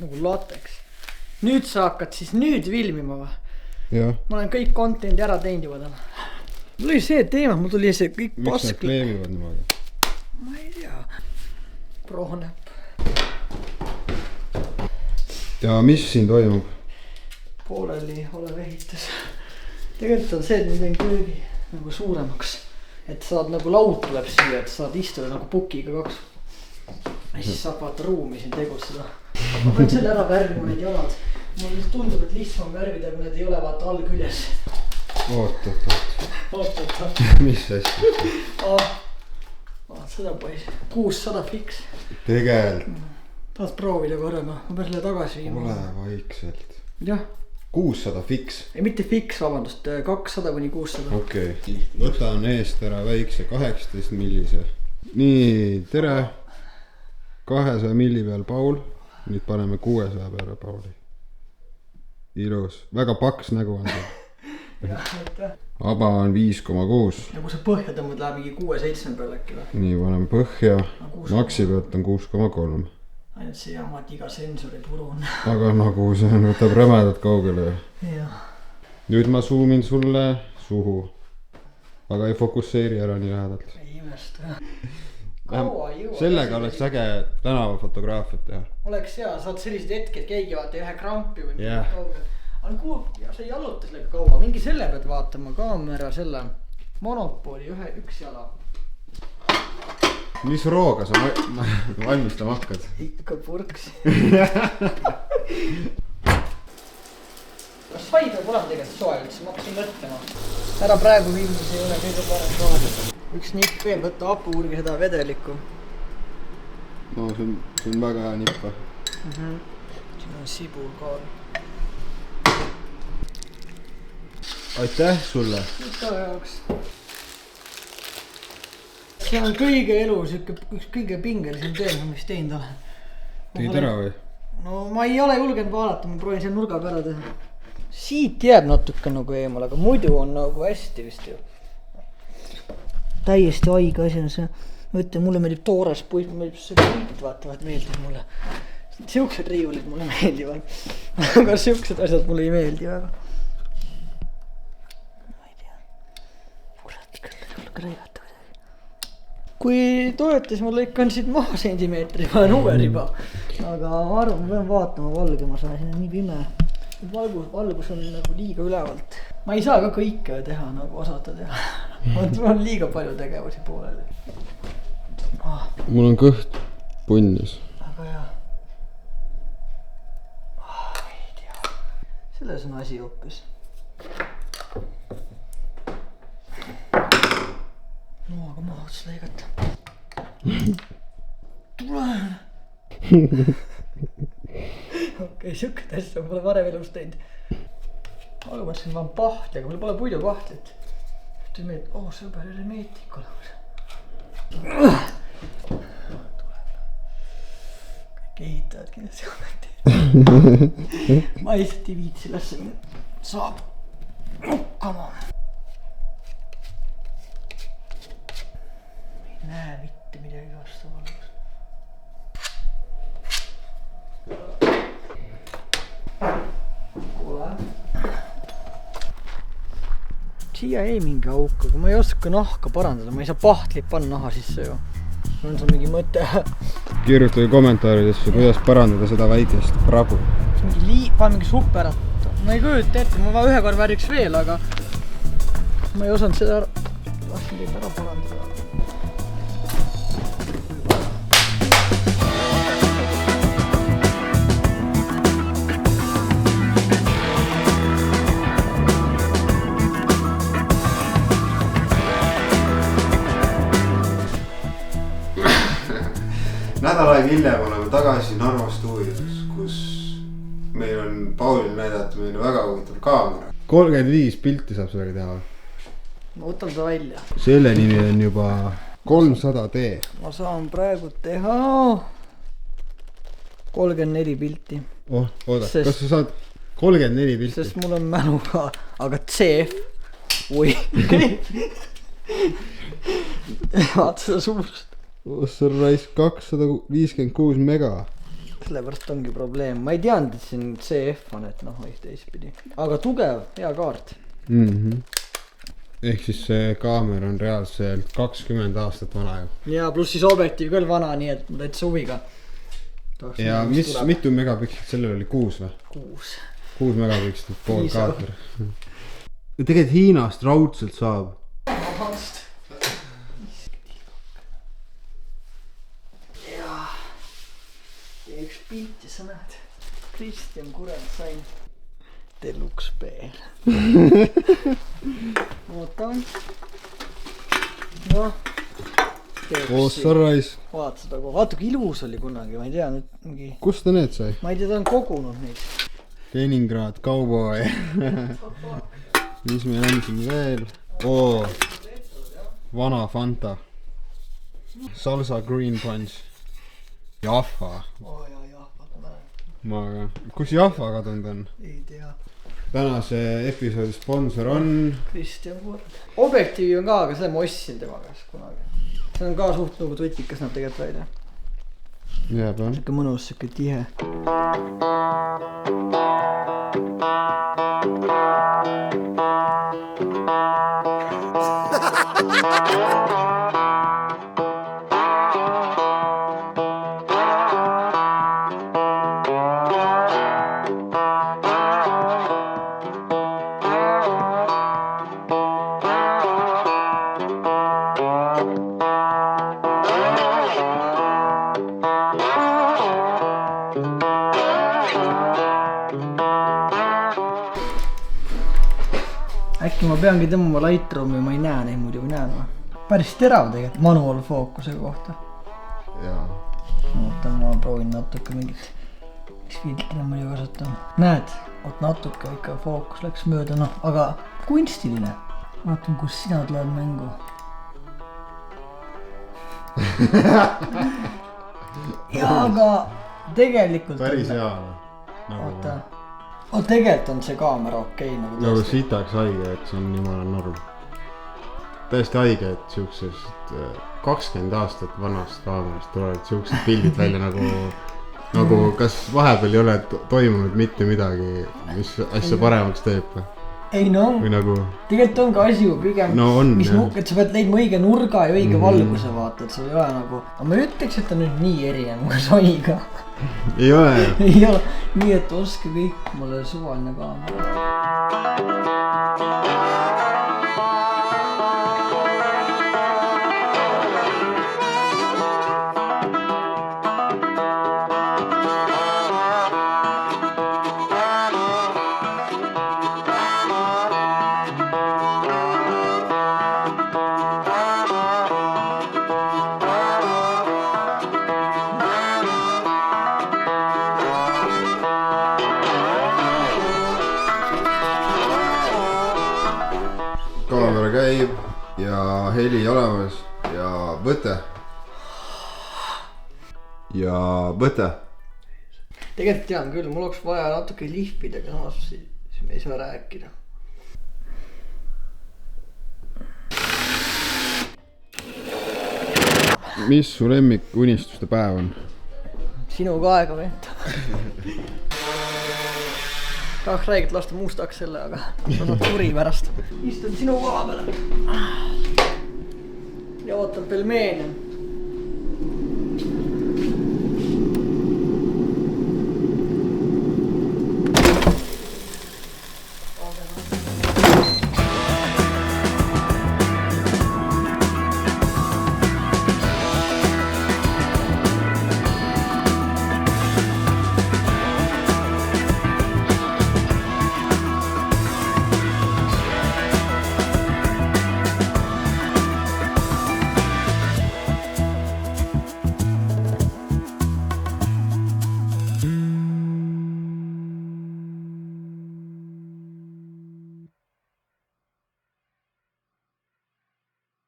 nagu lateks. Nüüd sa hakkad siis nüüd filmima või? Jah. Ma olen kõik content'i ära teinud juba täna. Mul oli see teema, mul tuli see kõik pask. Miks need kleevivad niimoodi? Ma ei tea. Proonäpp. Ja mis siin toimub? Pooleli olev ehitus. Tegelikult on see, et ma teen köögi nagu suuremaks. Et saad nagu laud tuleb siia, et saad istuda nagu pukiga 2. Ja siis saab vaata ruumi siin tegutseda. Ma pean selle ära värvima need jalad. Mulle tundub, et lihtsam värvida, kui need ei ole vaata all küljes. Oot. Mis hästi? Vaat seda pois. 600 fiks. Tegelikult. Tahad proovida korraga. Ma pean selle tagasi viima. Ole vaikselt. Jah. 600 fiks? Ei, mitte fiks, vabandust. 200 kuni 600. Okei. Võtan eest ära väikse 18 millise. Nii, tere. 200 milli peal Paul. Nüüd paneme 600 peale Pauli. Ilus. Väga paks nägu on see. Aba on 5,6. Ja kui sa põhja tõmbad, läheb mingi 6-7 peal äkki või? Nii, paneme põhja. Maksi pealt on 6,3. Ainult see jamad iga sensori puru on. Aga nagu see võtab rämedat kaugele. Jah. Nüüd ma zoomin sulle suhu. Aga ei fokusseeri ära nii lähedalt. Ei imesta. Sellega oleks äge tänavafotograafiat teha. Oleks hea, saad sellised hetked, keegi vaata ühe krampi või yeah. Kaugel. Aga kuhu, ja sa ei jaluta sellega kaua, mingi selle pead vaatama kaamera selle monopooli üks jala. Mis rooga sa valmistama hakkad? Ikka purks. Kas sai peab olema tegelikult soe üldse, ma hakkasin mõtlema. Ära praegu viimis ei ole kõige parem soe. Üks nipp veel, võtta apuurgi seda vedelikku. No see on väga hea nippa. Siin on sibulkaal. Aitäh sulle. Ikka jaoks. See on kõige elu, üks kõige pingelisem teema, mis teinud olen. Teid ära või? No ma ei ole julgenud vaadata, ma proovin seal nurga peale teha. Siit jääb natuke nagu eemal, aga muidu on nagu hästi vist ju. Täiesti haige asi on see. Ma ütlen, mulle meeldib toores puit, meeldib see puit, vaatavad, meeldib mulle. Siuksed riiulid mulle meeldivad. Aga siuksed asjad mulle ei meeldi väga. Ma ei tea. Kurat, küll kreegata või. Kui toetas, ma lõikan siit maha sentimeetri, ma olen uue riba. Aga ma arvan, ma pean vaatama valgema, see on nii pime. Valgus on nagu liiga ülevalt. Ma ei saa ka kõike teha, nagu osata teha. Mul on liiga palju tegevusi pooleli. Mul on kõht punnis. Aga jah. Ei tea. Selles on asi hoopis. No, aga maha ots lõigata. Tule! Okei, siukest asja pole varem elus teinud. Aga mõtlesin, ma on pahtli, aga meil pole puidupahtlit. Ühte meelt, sõber jälle meetnik olemas. Kõik ehitavad kindlasti kommenteerivad. Ma lihtsalt ei viitsi lassa, saab nukkama. Ei näe mitte midagi vastu valgus. Siia ei mingi auk, aga ma ei oska nahka parandada, ma ei saa pahtlit panna naha sisse ju. On sul mingi mõte? Kirjutage kommentaaridesse, kuidas parandada seda väikest pragu. Panen mingi superat. Ma ei kujuta ette, ma ühe kord vääriks veel, aga ma ei osanud seda lasin teid ära parandada. Nädalaid hiljem oleme tagasi Narva stuudios, kus meil on Paulil näidata meile väga huvitav kaamera. 35 pilti saab sellega teha. Ma võtan seda välja. Selle nimi on juba 300D. Ma saan praegu teha 34 pilti. Oota, kas sa saad 34 pilti? Sest mul on mälu ka, aga CF. Ui. Vaata seda suurust. See on raisk 256 mega. sellepärast ongi probleem, ma ei teadnud, et siin CF on, et noh, teistpidi, aga tugev, hea kaart. Ehk siis see kaamera on reaalselt 20 aastat vana ju. Ja pluss siis objektiiv küll vana, nii et ma täitsa huviga. Ja mitu megapikslit sellel oli, 6 või? 6 megapikslit, pool kaamera. Tegelikult Hiinast raudselt saab. jaa, üks pilt ja sa näed, Kristjan Kurend sain Deluxe Bear. Ootame. Noh. Sarrais. Vaata seda kogu, vaata kui ilus oli kunagi, ma ei tea nüüd mingi. Kust ta need sai? Ma ei tea, ta on kogunud neid. Leningrad, Cowboy. Mis meil on siin veel? Vana Fanta. Salsa Green Punch. Jaffa. Ma ka. Kus Jaffa kadunud on? Ei tea. Tänase episoodi sponsor on Kristjan Kurend. Objektiivi on ka, aga selle ma ostsin tema käest kunagi. See on ka suht nagu tutikas nad tegelikult välja. Jääb on. Siuke mõnus, siuke tihe. Äkki ma peangi tõmbama Lightroomi, ma ei näe neid muidu, või näen või? Päris terav tegelikult, manual fookuse kohta. Jaa. Oota, ma proovin natuke mingit, mis filtri ma ju kasutan. Näed, natuke ikka fookus läks mööda, noh, aga kunstiline. Vaatan, kus sina tuled mängu. Ja, aga tegelikult päris hea. Oota. Tegelikult on see kaamera okei nagu tõesti. Nagu sitaks haige, et see on niimoodi norm. Täiesti haige, et siuksest 20 aastat vanast kaamerast tulevad siuksed pildid välja nagu kas vahepeal ei ole toimunud mitte midagi, mis asja paremaks teeb. Ei no, nagu... tegelikult on ka asi ju pigem, no on, et sa pead leidma õige nurga ja õige valguse vaata, et sul ei ole nagu, aga ma ütleks, et ta nüüd nii erinev kui Soniga. Ei ole. Ei ole, nii et oska kõik mulle suvaline kaamera. Kaamera käib ja heli olemas ja võte. Tegelikult tean küll, mul oleks vaja natuke lihvida, aga samas siis me ei saa rääkida. Mis su lemmik unistuste päev on? Sinuga aega veeta. Tahaks räägit lasta mustaks selle, aga sa saad turi pärast. Istun sinu koha peale. Ja ootan pelmeene.